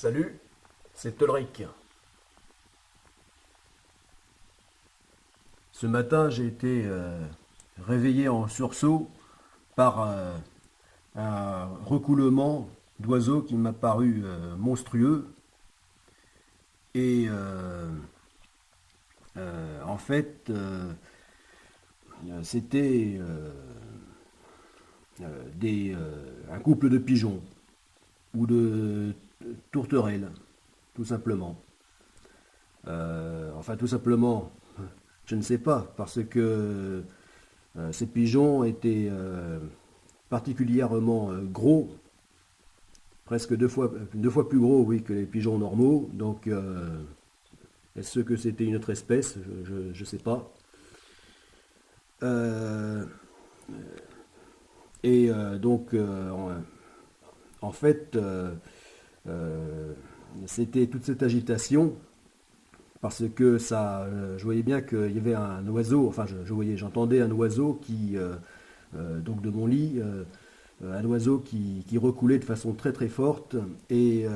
Salut, c'est Tolric. Ce matin, j'ai été réveillé en sursaut par un recoulement d'oiseaux qui m'a paru monstrueux. Et en fait, c'était un couple de pigeons ou de tourterelles, tout simplement. Enfin, tout simplement, je ne sais pas, parce que ces pigeons étaient particulièrement gros, presque deux fois plus gros, oui, que les pigeons normaux. Donc, est-ce que c'était une autre espèce? Je ne sais pas. Euh, en fait, c'était toute cette agitation parce que je voyais bien qu'il y avait un oiseau, enfin j'entendais un oiseau donc de mon lit, un oiseau qui recoulait de façon très très forte et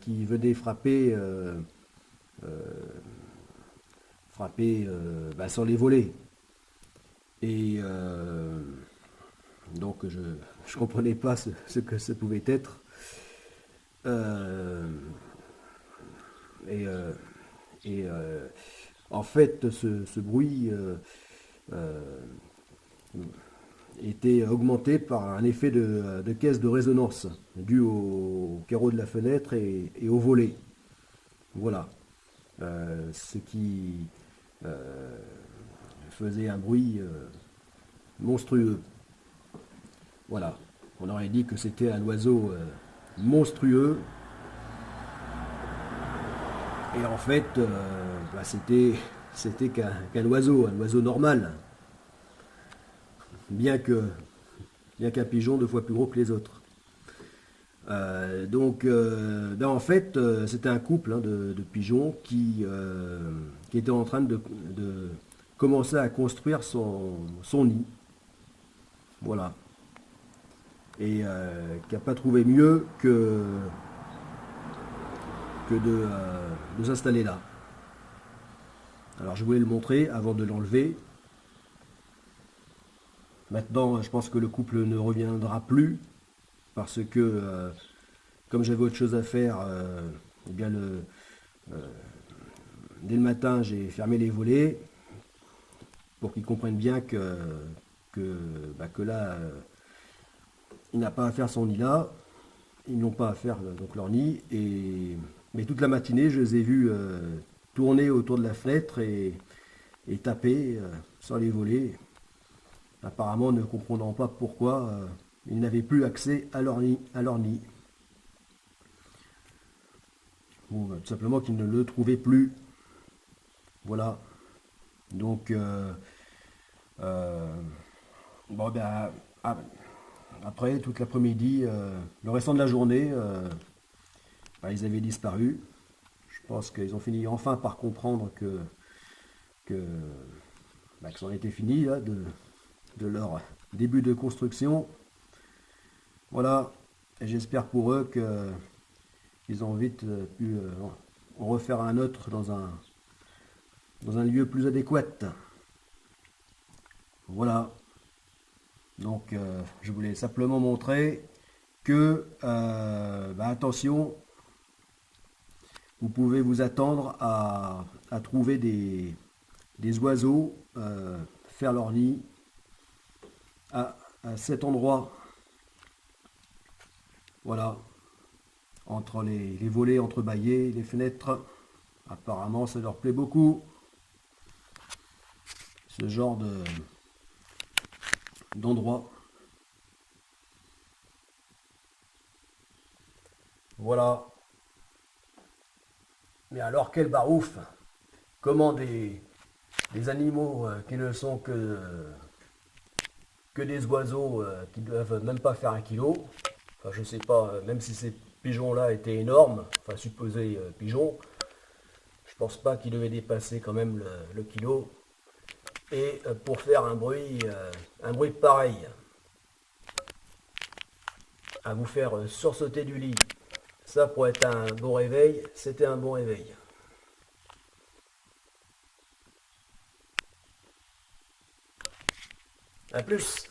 qui venait frapper sans les volets. Et donc je comprenais pas ce que ça pouvait être. Euh, et euh, et en fait, ce bruit euh, était augmenté par un effet de caisse de résonance dû au carreau de la fenêtre et au volet. Voilà. Ce qui euh, faisait un bruit monstrueux. Voilà. On aurait dit que c'était un oiseau monstrueux. Et en fait, c'était qu'un oiseau, un oiseau normal. Bien que bien qu'un pigeon deux fois plus gros que les autres. En fait, c'était un couple de pigeons qui était en train de commencer à construire son nid. Voilà. Et qui n'a pas trouvé mieux que de s'installer là. Alors je voulais le montrer avant de l'enlever. Maintenant, je pense que le couple ne reviendra plus parce que comme j'avais autre chose à faire, eh bien dès le matin, j'ai fermé les volets pour qu'ils comprennent bien que là, il n'a pas à faire son nid là. Ils n'ont pas à faire donc leur nid. Mais toute la matinée, je les ai vus tourner autour de la fenêtre et taper sans les volets. Apparemment, ne comprenant pas pourquoi ils n'avaient plus accès à leur nid. Ou tout simplement qu'ils ne le trouvaient plus. Voilà. Donc, euh, bon, ben, ah, après, toute l'après-midi, le restant de la journée, ils avaient disparu. Je pense qu'ils ont fini enfin par comprendre que, que c'en était fini là, de leur début de construction. Voilà. Et j'espère pour eux qu'ils ont vite pu en refaire un autre dans un lieu plus adéquat. Voilà. Donc, je voulais simplement montrer que, attention, vous pouvez vous attendre à trouver des oiseaux faire leur nid à cet endroit. Voilà. Entre les volets entrebâillés, les fenêtres. Apparemment, ça leur plaît beaucoup. Ce genre d'endroit. Voilà. Mais alors, quel barouf! Comment des animaux qui ne sont que des oiseaux qui ne doivent même pas faire un kilo. Enfin, je sais pas, même si ces pigeons-là étaient énormes, enfin supposés pigeons, je pense pas qu'ils devaient dépasser quand même le kilo. Et pour faire un bruit pareil, à vous faire sursauter du lit, Ça, pour être un bon réveil, c'était un bon réveil. À plus.